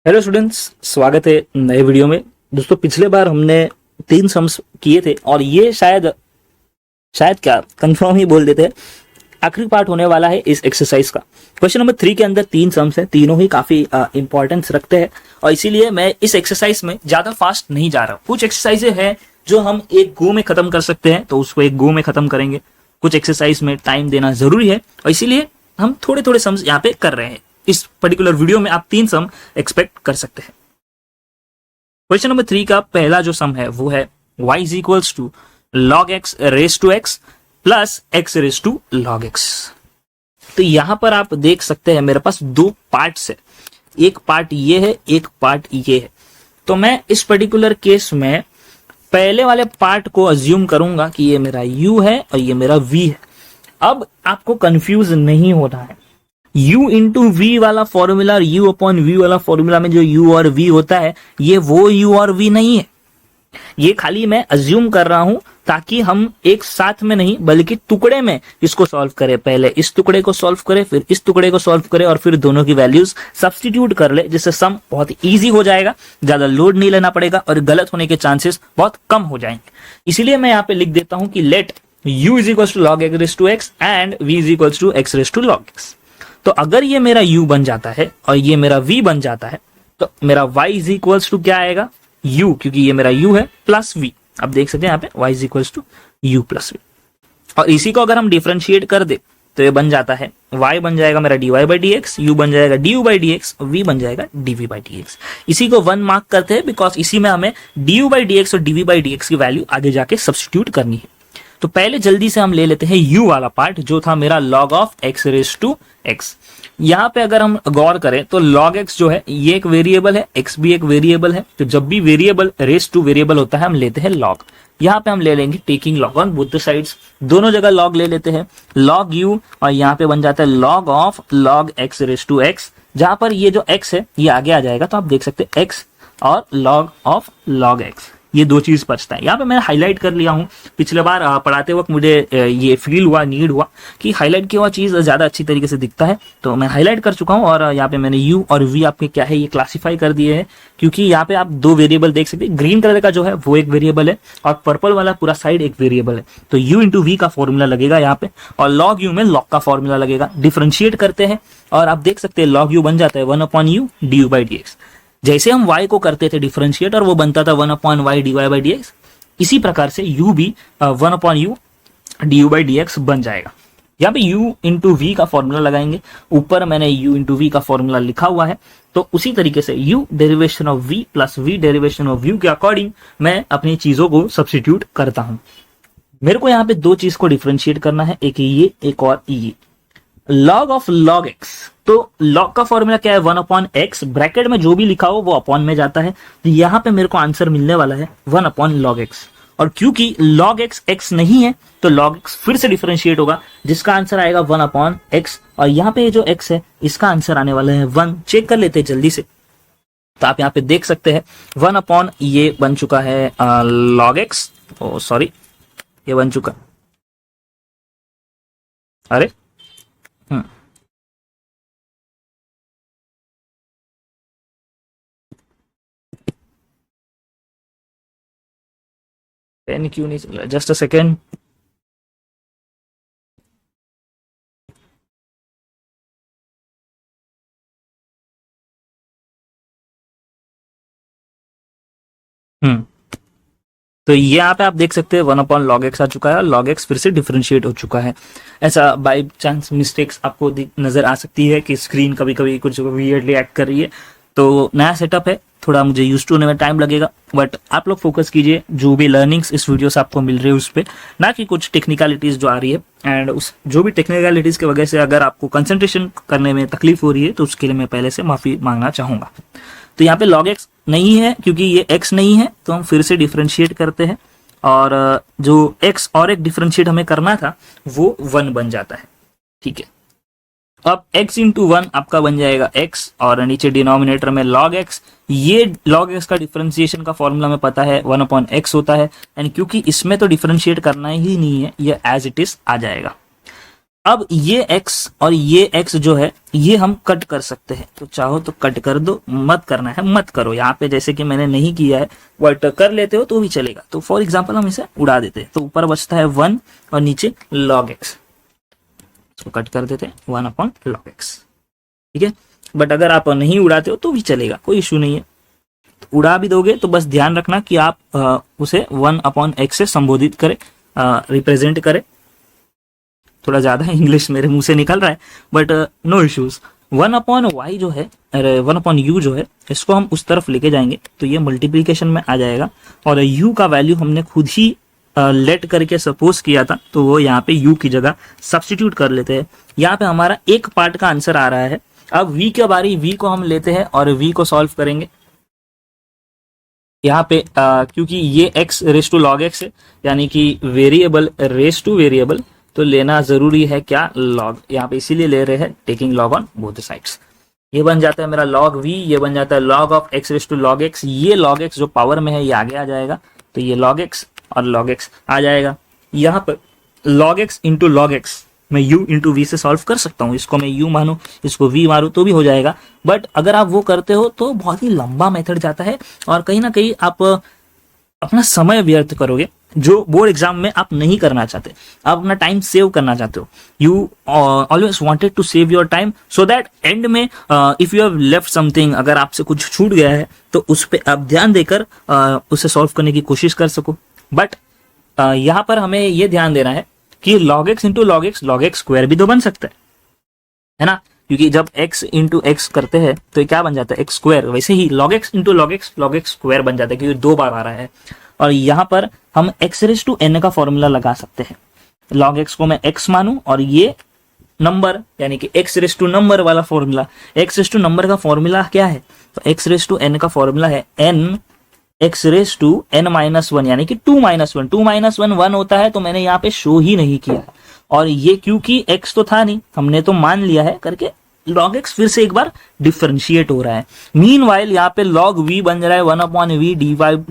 Hello students, स्वागत है नए वीडियो में। दोस्तों, पिछले बार हमने 3 सम्स किए थे और ये शायद क्या कंफर्म ही बोल देते हैं, आखिरी पार्ट होने वाला है इस एक्सरसाइज का। क्वेश्चन नंबर 3 के अंदर 3 सम्स हैं, तीनों ही काफी इंपॉर्टेंस रखते हैं और इसीलिए मैं इस एक्सरसाइज में ज्यादा फास्ट नहीं जा रहा हूँ। कुछ एक्सरसाइजें हैं जो हम एक गो में खत्म कर सकते हैं, तो उसको एक गो में खत्म करेंगे। कुछ एक्सरसाइज में टाइम देना जरूरी है और इसीलिए हम थोड़े थोड़े सम्स यहाँ पे कर रहे हैं। इस पर्टिकुलर वीडियो में आप 3 सम एक्सपेक्ट कर सकते हैं। क्वेश्चन नंबर 3 का पहला जो सम है वो है y is equals to log x raise to x plus x raise to log x। तो यहां पर आप देख सकते हैं मेरे पास 2 पार्ट्स है, एक पार्ट ये है, एक पार्ट ये है। तो मैं इस पर्टिकुलर केस में पहले वाले पार्ट को अज्यूम करूंगा कि ये मेरा u है और ये मेरा v है। अब आपको कंफ्यूज नहीं होना है। u इंटू वी वाला फॉर्मूला और u अपॉन v वाला फॉर्मूला में जो u और v होता है, ये वो u और v नहीं है। ये खाली मैं अज्यूम कर रहा हूं ताकि हम एक साथ में नहीं बल्कि टुकड़े में इसको सॉल्व करें। पहले इस टुकड़े को सॉल्व करें, फिर इस टुकड़े को सॉल्व करें और फिर दोनों की वैल्यूज सब्स्टिट्यूट कर ले, जिससे सम बहुत इजी हो जाएगा, ज्यादा लोड नहीं लेना पड़ेगा और गलत होने के चांसेस बहुत कम हो जाएंगे। इसीलिए मैं यहाँ पे लिख देता हूं कि let u is equal to log x raise to x and v is equal to x raise to log x। तो अगर ये मेरा u बन जाता है और ये मेरा v बन जाता है तो मेरा y इज इक्वल्स टू क्या आएगा, u, क्योंकि ये मेरा u है, प्लस v। अब देख सकते हैं यहाँ पे y is equals to u plus v। और इसी को अगर हम डिफरेंशिएट कर दे तो ये बन जाता है y बन जाएगा मेरा dy बाई dx, u बन जाएगा du बाई dx, v बन जाएगा dv बाई dx। इसी को 1 मार्क करते हैं बिकॉज इसी में हमें du बाई dx और dv बाई dx की वैल्यू आगे जाके सब्स्टिट्यूट करनी है। तो पहले जल्दी से हम ले लेते हैं u वाला पार्ट जो था मेरा log of x raise to x। यहाँ पे अगर हम गौर करें तो log x जो है ये एक वेरिएबल है, x भी एक वेरिएबल है। तो जब भी वेरिएबल रेस टू वेरिएबल होता है हम लेते हैं log। यहाँ पे हम ले लेंगे taking log on both the sides, दोनों जगह log ले लेते हैं, log u और यहाँ पे बन जाता है log of log x raise to x। जहां पर ये जो x है ये आगे आ जाएगा तो आप देख सकते हैं x और log ऑफ log x, ये 2 चीज बचता है। यहाँ पे मैं हाईलाइट कर लिया हूँ। पिछले बार पढ़ाते वक्त मुझे ये फील हुआ, नीड हुआ कि हाईलाइट किया हुआ चीज ज्यादा अच्छी तरीके से दिखता है, तो मैं हाईलाइट कर चुका हूँ। और यहाँ पे मैंने u और v आपके क्या है ये क्लासीफाई कर दिए हैं, क्योंकि यहाँ पे आप 2 वेरिएबल देख सकते हैं। ग्रीन कलर का जो है वो एक वेरिएबल है और पर्पल वाला पूरा साइड एक वेरिएबल है। तो u इंटू वी का फॉर्मूला लगेगा यहाँ पे और लॉग u में लॉग का फॉर्मूला लगेगा। डिफरेंशिएट करते हैं और आप देख सकते हैं लॉग u बन जाता है 1 upon u du by dx। जैसे हम y को करते थे डिफरेंशिएट और वो बनता था 1 upon y dy by dx, इसी प्रकार से u भी 1 upon u du by dx बन जाएगा। यहाँ पे u इंटू वी का फॉर्मूला लगाएंगे, ऊपर मैंने u इंटू वी का फॉर्मूला लिखा हुआ है। तो उसी तरीके से u derivation of v plus v derivation of u के अकॉर्डिंग मैं अपनी चीजों को सब्स्टिट्यूट करता हूँ। मेरे को यहाँ पे 2 चीज को डिफरेंशिएट करना है, एक ये एक और ये। log ऑफ log x, तो log का फॉर्मूला क्या है 1 अपॉन x, ब्रैकेट में जो भी लिखा हो वो अपॉन में जाता है। तो यहाँ पे मेरे को आंसर मिलने वाला है 1 अपॉन log x। और क्योंकि log x x नहीं है तो log x फिर से डिफरेंशिएट होगा, जिसका आंसर आएगा 1 अपॉन x। और यहाँ पे जो x है इसका आंसर आने वाला है 1। चेक कर लेते हैं जल्दी से। तो आप यहाँ पे देख सकते हैं 1 अपॉन ये बन चुका है log x, ओ सॉरी ये बन चुका, अरे पेन क्यों नहीं चल रहा, जस्ट अ सेकेंड। तो यहाँ पे आप देख सकते हैं 1 अपॉन लॉग एक्स आ चुका है और लॉग एक्स फिर से डिफरेंशिएट हो चुका है। ऐसा बाय चांस मिस्टेक्स आपको नजर आ सकती है कि स्क्रीन कभी कभी कुछ वियर्डली एक्ट कर रही है। तो नया सेटअप है, थोड़ा मुझे यूज टू होने में टाइम लगेगा, बट आप लोग फोकस कीजिए जो भी लर्निंग्स इस वीडियो से आपको मिल रही है उस पर, ना कि कुछ टेक्निकलिटीज जो आ रही है। एंड उस जो भी टेक्निकलिटीज की वजह से अगर आपको कंसंट्रेशन करने में तकलीफ हो रही है तो उसके लिए मैं पहले से माफी मांगना चाहूंगा। तो यहाँ पे log x नहीं है क्योंकि ये x नहीं है, तो हम फिर से डिफरेंशिएट करते हैं और जो x और एक डिफरेंशिएट हमें करना था वो 1 बन जाता है। ठीक है, अब x इंटू 1 आपका बन जाएगा x और नीचे डिनोमिनेटर में log x। ये log x का डिफरेंशिएशन का फॉर्मूला में पता है 1 अपॉन x होता है, एंड क्योंकि इसमें तो डिफरेंशिएट करना ही नहीं है, ये एज इट इज आ जाएगा। अब ये x और ये x जो है ये हम कट कर सकते हैं, तो चाहो तो कट कर दो, मत करना है मत करो। यहाँ पे जैसे कि मैंने नहीं किया है, बट कर लेते हो तो भी चलेगा। तो फॉर एग्जांपल हम इसे उड़ा देते हैं, तो ऊपर बचता है 1 और नीचे log x, इसको कट कर देते हैं 1 अपॉन log x, ठीक है। बट अगर आप नहीं उड़ाते हो तो भी चलेगा, कोई इशू नहीं है। तो उड़ा भी दोगे तो बस ध्यान रखना कि आप उसे 1 अपॉन x से संबोधित करें, रिप्रेजेंट करें। थोड़ा ज्यादा इंग्लिश मेरे मुंह से निकल रहा है, but no issues. 1 upon y जो है, 1 अपॉन u जो है, इसको हम उस तरफ लेके जाएंगे तो ये मल्टीप्लीकेशन में आ जाएगा, और u का वैल्यू हमने खुद ही लेट करके सपोज किया था, तो वो यहाँ पे u की जगह सब्स्टिट्यूट कर लेते हैं। यहाँ पे हमारा एक पार्ट का आंसर आ रहा है। अब v के बारी v को हम लेते हैं और v को सॉल्व करेंगे। यहाँ पे क्योंकि ये x raise to log x है, यानी कि वेरिएबल रेस टू वेरिएबल, तो लेना जरूरी है क्या, log। यहाँ पे इसीलिए ले रहे हैं taking log on both sides. ये बन जाता है मेरा log v, ये बन जाता है log of x raise to log x। ये log x जो पावर में है ये आगे आ जाएगा, तो ये log x और log x आ जाएगा। यहाँ पर log x into log x मैं u इंटू v से सॉल्व कर सकता हूँ। इसको मैं u मानू, इसको v मारू तो भी हो जाएगा। बट अगर आप वो करते हो तो बहुत ही लंबा मेथड जाता है, और कहीं ना कहीं आप अपना समय व्यर्थ करोगे, जो बोर्ड एग्जाम में आप नहीं करना चाहते। आप अपना टाइम सेव करना चाहते हो। You always wanted to save your time so that end में if you have left something, अगर आपसे कुछ छूट गया है तो उस पर आप ध्यान देकर उसे सॉल्व करने की कोशिश कर सको। बट यहाँ पर हमें ये ध्यान देना है कि log x into log x square भी तो बन सकता है ना, क्योंकि जब x इंटू x करते हैं तो ये क्या बन जाता है, x स्क्वायर। वैसे ही log x into log x square बन जाता है, क्योंकि 2 बार आ रहा है। और यहाँ पर हम x रेस टू n का फॉर्मूला लगा सकते हैं। log x को मैं x मानूं और ये नंबर, यानी कि x रेस टू नंबर वाला formula. x raise to number का फॉर्मूला क्या है, तो x रेस टू n का फॉर्मूला है n x raise to n minus 1, यानी कि 2 माइनस 1। 2 माइनस 1 1 होता है, तो मैंने यहाँ पे शो ही नहीं किया। और ये क्योंकि x तो था नहीं, हमने तो मान लिया है करके log x फिर से एक बार डिफरेंशिएट हो रहा है। मीनवाइल यहाँ पे log v बन रहा है 1 upon v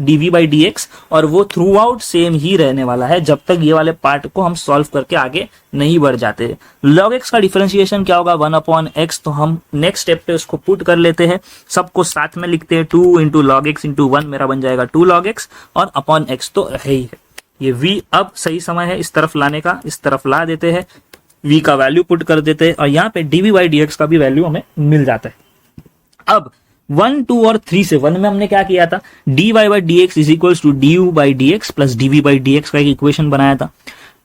dv by dx, और वो थ्रू आउट सेम ही रहने वाला है जब तक ये वाले पार्ट को हम सॉल्व करके आगे नहीं बढ़ जाते। log x का डिफरेंशिएशन क्या होगा, 1 अपॉन x, तो हम नेक्स्ट स्टेप पे उसको पुट कर लेते हैं, सबको साथ में लिखते हैं। 2 इंटू log x इंटू 1 मेरा बन जाएगा 2 log x, और अपॉन x तो है ही है। ये v अब सही समय है इस तरफ लाने का, इस तरफ ला देते हैं, v का वैल्यू पुट कर देते हैं, और यहाँ पे dv बाई dx का भी वैल्यू हमें मिल जाता है। अब 1, 2 और 3 से 1 में हमने क्या किया था, dy by dx is equals to du by dx plus dv by dx का एक इक्वेशन बनाया था।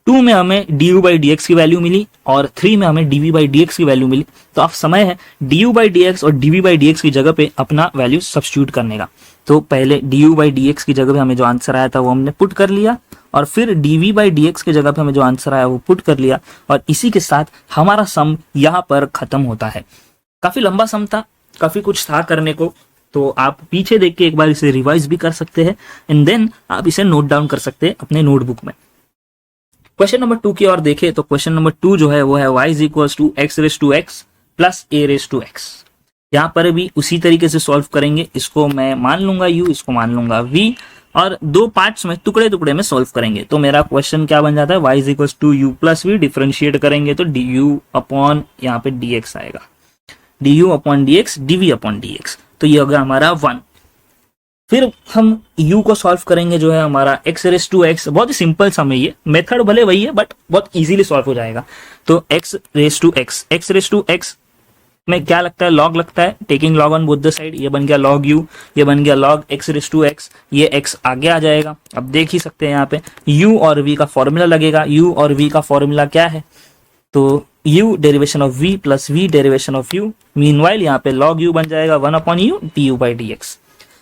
2 में हमें du बाई dx की वैल्यू मिली, और 3 में हमें dv बाई dx की वैल्यू मिली। तो अब समय है du बाई dx और dv बाई dx की जगह पे अपना वैल्यू सब्स्टिट्यूट करने का। तो पहले du बाई dx की जगह पे हमें जो आंसर आया था वो हमने पुट कर लिया, और फिर dv बाई dx की जगह पे हमें जो आंसर आया वो पुट कर लिया, और इसी के साथ हमारा सम यहाँ पर खत्म होता है। काफी लंबा सम था, काफी कुछ था करने को, तो आप पीछे देख के एक बार इसे रिवाइज भी कर सकते हैं, एंड देन आप इसे नोट डाउन कर सकते हैं अपने नोटबुक में। क्वेश्चन नंबर 2 की ओर देखें तो क्वेश्चन नंबर 2 जो है वो है y is equals to x raise to x plus a raise to x। यहाँ पर भी उसी तरीके से सॉल्व करेंगे। इसको मैं मान लूंगा u, इसको मान लूंगा v, और 2 पार्ट्स में टुकड़े टुकड़े में सॉल्व करेंगे। तो मेरा क्वेश्चन क्या बन जाता है, y is equals to u plus v, differentiate करेंगे तो du अपॉन यहाँ पे dx आएगा, du upon dx, dv upon dx, तो ये होगा हमारा 1। फिर हम u को सॉल्व करेंगे, जो है हमारा x रेस टू x। बहुत ही सिंपल सम है, ये मेथड भले वही है बट बहुत इजीली सॉल्व हो जाएगा। तो x रेस टू x में क्या लगता है, log लगता है, taking log on both the side. ये बन गया log u, ये बन गया log x raise to x, ये x आगे आ जाएगा। अब देख ही सकते हैं यहाँ पे u और v का फॉर्मूला लगेगा। u और v का फॉर्मूला क्या है, तो u derivation of v plus v derivation of u। Meanwhile यहाँ पे log u बन जाएगा 1 upon u du by dx।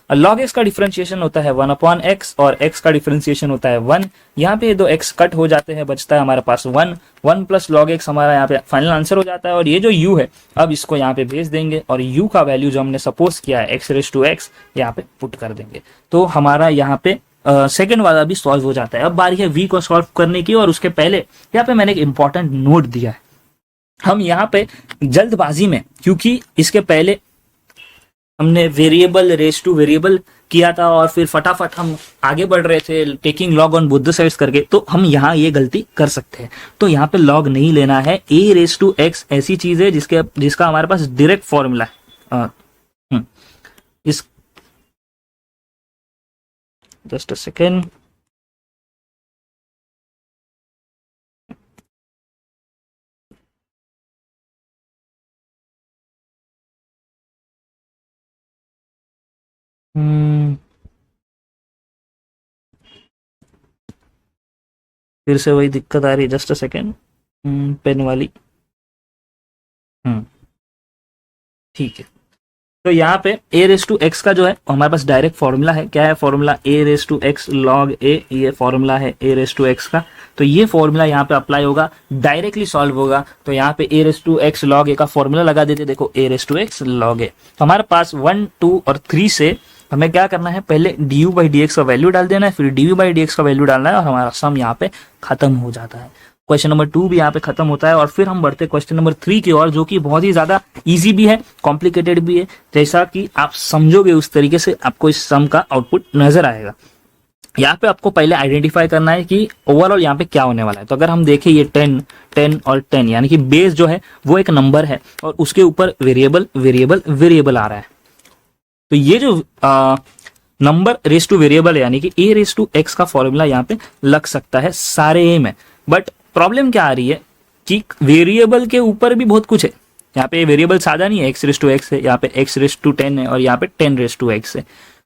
log x का डिफरेंशिएशन होता है 1 अपॉन x, और x का डिफरेंशिएशन होता है 1। यहाँ पे 2 x कट हो जाते हैं, बचता है हमारे पास 1 प्लस log x हमारा यहाँ पे फाइनल आंसर हो जाता है। और ये जो u है, अब इसको यहाँ पे भेज देंगे, और u का वैल्यू जो हमने सपोज किया है x रेस टू x यहाँ पे पुट कर देंगे। तो हमारा यहाँ पे सेकेंड वाला भी सॉल्व हो जाता है। अब बारी है v को सॉल्व करने की, और उसके पहले यहाँ पे मैंने एक इंपॉर्टेंट नोट दिया है। हम यहाँ पे जल्दबाजी में, क्योंकि इसके पहले हमने वेरिएबल रेस टू वेरिएबल किया था और फिर फटाफट हम आगे बढ़ रहे थे taking log on both the sides करके, तो हम यहाँ ये गलती कर सकते हैं। तो यहाँ पे लॉग नहीं लेना है। ए रेस टू एक्स ऐसी चीज है जिसका हमारे पास डायरेक्ट फॉर्मूला है। इस जस्ट अ सेकेंड, फिर से वही दिक्कत आ रही है, जस्ट अ सेकेंड, पेन वाली। ठीक है, तो यहाँ पे ए रेस टू एक्स का जो है हमारे पास डायरेक्ट फॉर्मूला है। क्या है formula? A raise to x log a, ये फॉर्मूला है ए रेस टू एक्स का। तो ये फॉर्मूला यहाँ पे अप्लाई होगा, डायरेक्टली सॉल्व होगा। तो यहाँ पे ए रेस टू एक्स लॉग ए का फॉर्मूला लगा देते, देखो ए रेस टू एक्स लॉग ए। तो हमारे पास 1, 2 और 3 से हमें क्या करना है, पहले D you by d x का वैल्यू डाल देना है, फिर D you by d x का वैल्यू डालना है और हमारा सम यहाँ पे खत्म हो जाता है। क्वेश्चन नंबर 2 भी यहाँ पे खत्म होता है और फिर हम बढ़ते क्वेश्चन नंबर 3 की ओर, जो कि बहुत ही ज्यादा इजी भी है, कॉम्प्लिकेटेड भी है। जैसा कि आप समझोगे उस तरीके से आपको इस सम का आउटपुट नजर आएगा। यहाँ पे आपको पहले आइडेंटिफाई करना है कि ओवरऑल यहाँ पे क्या होने वाला है। तो अगर हम देखें ये 10, 10 और 10, यानी कि बेस जो है वो एक नंबर है और उसके ऊपर वेरिएबल वेरिएबल वेरिएबल आ रहा है। तो ये जो नंबर रेस टू वेरिएबल है, यानी कि ए रेस टू एक्स का फॉर्मूला यहाँ पे लग सकता है सारे ए में। बट प्रॉब्लम क्या आ रही है कि वेरिएबल के ऊपर भी बहुत कुछ है। यहाँ पे वेरिएबल सादा नहीं है, एक्स रेस टू एक्स है, यहाँ पे एक्स रेस टू 10 है और यहाँ पे 10 रेस टू एक्स है।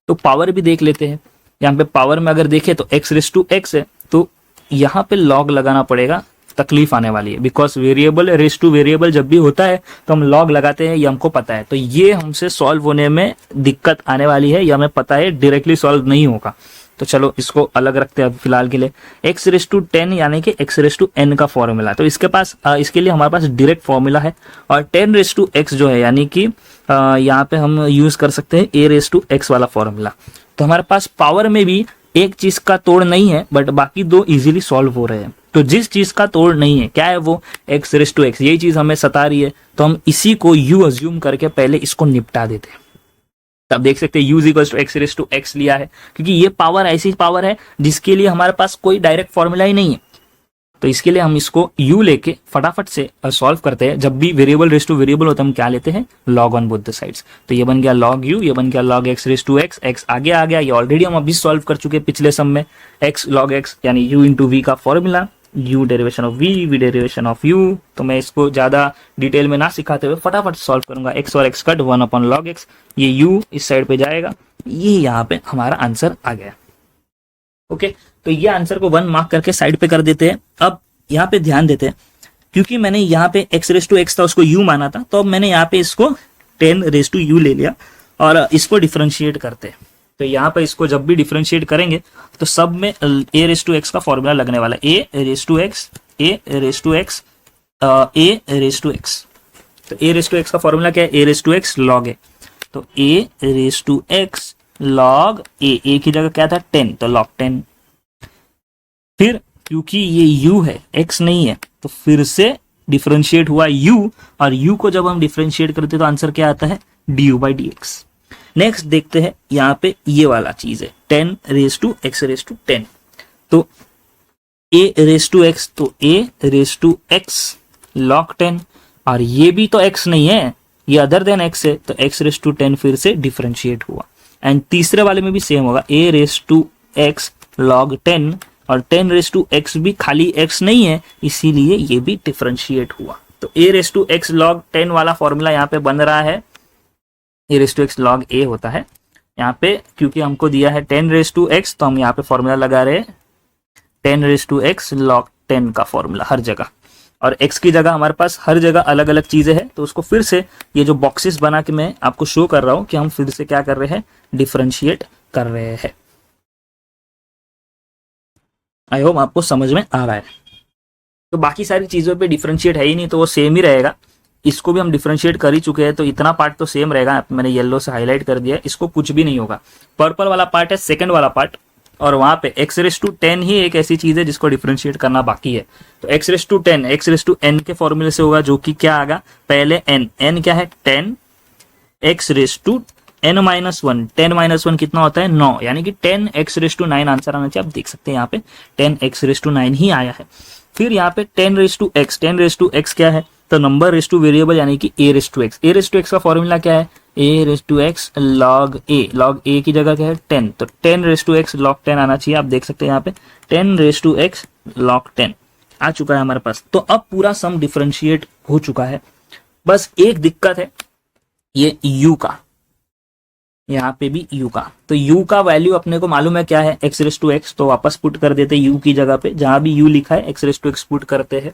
तो पावर भी देख लेते हैं। यहाँ पे पावर में अगर देखें तो एक्स रेस टू एक्स है, तो यहाँ पे लॉग लगाना पड़ेगा, तकलीफ आने वाली है। Because variable raise two variable जब भी होता है तो हम लॉग लगाते हैं, ये हमको पता है। तो ये हमसे सॉल्व होने में दिक्कत आने वाली है, ये हमें पता है डायरेक्टली सॉल्व नहीं होगा। तो चलो इसको अलग रखते हैं अब फिलहाल के लिए। एक्स रेस टू 10 यानी कि एक्स रेस टू एन का फॉर्मूला, तो इसके लिए हमारे पास डायरेक्ट फॉर्मूला है। और 10 रेस टू एक्स जो है, यानी कि यहाँ पे हम यूज कर सकते हैं ए रेस टू एक्स वाला फॉर्मूला। तो हमारे पास पावर में भी एक चीज का तोड़ नहीं है, बट बाकी दो इजीली सॉल्व हो रहे हैं। तो जिस चीज का तोड़ नहीं है, क्या है वो? X raise to x. यही चीज हमें सता रही है, तो हम इसी को यू अज्यूम करके पहले इसको निपटा देते हैं। तब देख सकते हैं u equal to x raise to x लिया है, क्योंकि ये पावर ऐसी पावर है जिसके लिए हमारे पास कोई डायरेक्ट फॉर्मूला ही नहीं है। तो इसके लिए हम इसको u लेके फटाफट से सॉल्व करते हैं। जब भी वेरिएबल रेस टू वेरिएबल होता है हम क्या लेते हैं? Log on both the sides. तो ये बन गया लॉग u, ये बन गया log x raise to x. X आगे आ गया, ये ऑलरेडी हम अभी सॉल्व कर चुके हैं पिछले सम में। एक्स लॉग एक्स यानी u इंटू वी का formula, u derivation of v, v derivation of u। तो मैं इसको ज्यादा डिटेल में ना सिखाते हुए फटाफट सॉल्व करूंगा। x और x cut 1 upon log x, ये u इस साइड पे जाएगा, ये यहाँ पे हमारा आंसर आ गया। ओके, तो ये आंसर को 1 मार्क करके साइड पे कर देते हैं। अब यहाँ पे ध्यान देते हैं, क्योंकि मैंने यहाँ पे x रेस टू एक्स था, उसको u माना था, तो अब मैंने यहाँ पे इसको 10 रेस टू u ले लिया और इसको डिफरेंशिएट करते हैं। तो यहाँ पे इसको जब भी डिफरेंशिएट करेंगे तो सब में a रेस टू एक्स का फॉर्मूला लगने वाला है। a raise to x, a raise to x, a raise to x. तो a रेस टू एक्स का फॉर्मूला क्या है? a raise to x log a। तो a raise to x log a की जगह क्या था? 10, तो लॉग 10। फिर क्योंकि ये u है, x नहीं है, तो फिर से डिफरेंशिएट हुआ u, और u को जब हम डिफरेंशिएट करते तो आंसर क्या आता है? du by d x. Next देखते हैं, यहाँ पे ये वाला चीज है 10 raise to x raise to 10। तो a रेस टू x, तो a raise to x log 10, और ये भी तो x नहीं है, ये अदर देन x है, तो x रेस टू 10 फिर से डिफरेंशिएट हुआ। एंड तीसरे वाले में भी सेम होगा, a raise to x log 10, और 10 रेस टू एक्स भी खाली x नहीं है, इसीलिए ये भी डिफरेंशिएट हुआ। तो a raise to x log 10 वाला फॉर्मूला यहाँ पे बन रहा है, a raise to x log a होता है यहाँ पे, क्योंकि हमको दिया है 10 रेस टू एक्स, तो हम यहाँ पे फॉर्मूला लगा रहे हैं 10 रेस टू एक्स लॉग 10 का फॉर्मूला हर जगह। और x की जगह हमारे पास हर जगह अलग अलग चीजें हैं, तो उसको फिर से ये जो बॉक्सेस बना के मैं आपको शो कर रहा हूँ कि हम फिर से क्या कर रहे हैं? डिफरेंशिएट कर रहे हैं। आई होप आपको समझ में आ रहा है। तो बाकी सारी चीजों पे डिफरेंशिएट है ही नहीं, तो वो सेम ही रहेगा। इसको भी हम डिफरेंशिएट कर ही चुके हैं, तो इतना पार्ट तो सेम रहेगा। मैंने येलो से हाईलाइट कर दिया, इसको कुछ भी नहीं होगा। पर्पल वाला पार्ट है सेकंड वाला पार्ट, और वहां पे एक्स रेस टू 10 ही एक ऐसी चीज है जिसको डिफरेंशिएट करना बाकी है। तो x raise to 10 x raise to n के फॉर्मूले से होगा, जो कि क्या आएगा? पहले n क्या है? 10 एक्स रेस टू n-1, 10-1 कितना होता है 9, यानी कि 10x⁹ आंसर आना चाहिए। आप देख सकते हैं यहाँ पे 10x⁹ ही आया है। फिर यहाँ पे 10x क्या है, तो नंबर रेस टू वेरिएबल यानी कि a⁻x का फॉर्मूला क्या है, a⁻x log a की जगह क्या है 10, तो 10⁻x log 10 आना चाहिए। आप देख सकते हैं यहाँ पे 10⁻x log 10 आ चुका है हमारे पास। तो अब पूरा सम डिफरेंशिएट हो चुका है, बस एक दिक्कत है ये u का, यहाँ पे भी u का। तो u का वैल्यू अपने को मालूम है क्या है x⁻x, तो वापस पुट कर देते हैं u की जगह पे, जहां भी u लिखा है x⁻x पुट करते हैं।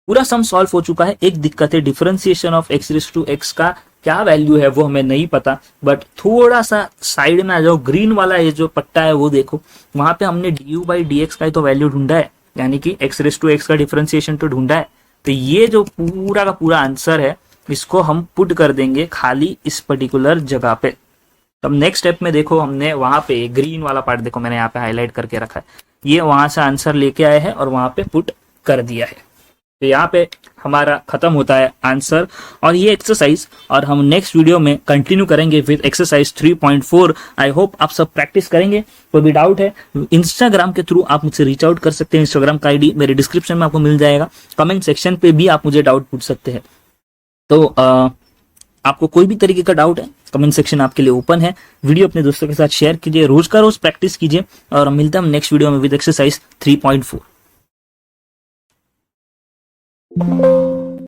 पूरा सम सॉल्व हो चुका है। एक दिक्कत है डिफरेंशिएशन ऑफ x⁻x का क्या वैल्यू है वो हमें नहीं पता, बट थोड़ा सा साइड में जो ग्रीन वाला ये जो पट्टा है वो देखो, वहां पे हमने du/dx का ही तो वैल्यू ढूंढा है, यानी कि x⁻x का डिफरेंशिएशन तो ढूंढा है। तो ये जो पूरा का पूरा आंसर है इसको हम पुट कर देंगे खाली इस पर्टिकुलर जगह पे। तब नेक्स्ट स्टेप में देखो, हमने वहां पे ग्रीन वाला पार्ट देखो मैंने यहाँ पे हाईलाइट करके रखा है, ये वहां से आंसर लेके आए हैं और वहां पे पुट कर दिया है। तो यहाँ पे हमारा खत्म होता है आंसर और ये एक्सरसाइज, और हम नेक्स्ट वीडियो में कंटिन्यू करेंगे विद एक्सरसाइज 3.4। आई होप आप सब प्रैक्टिस करेंगे। कोई भी डाउट है इंस्टाग्राम के थ्रू आप मुझसे रीच आउट कर सकते हैं, इंस्टाग्राम का आईडी मेरे डिस्क्रिप्शन में आपको मिल जाएगा। कमेंट सेक्शन पे भी आप मुझे डाउट पूछ सकते हैं। तो आपको कोई भी तरीके का डाउट है, कमेंट सेक्शन आपके लिए ओपन है। वीडियो अपने दोस्तों के साथ शेयर कीजिए, रोज का रोज प्रैक्टिस कीजिए, और मिलते हैं हम नेक्स्ट वीडियो में विद एक्सरसाइज 3.4।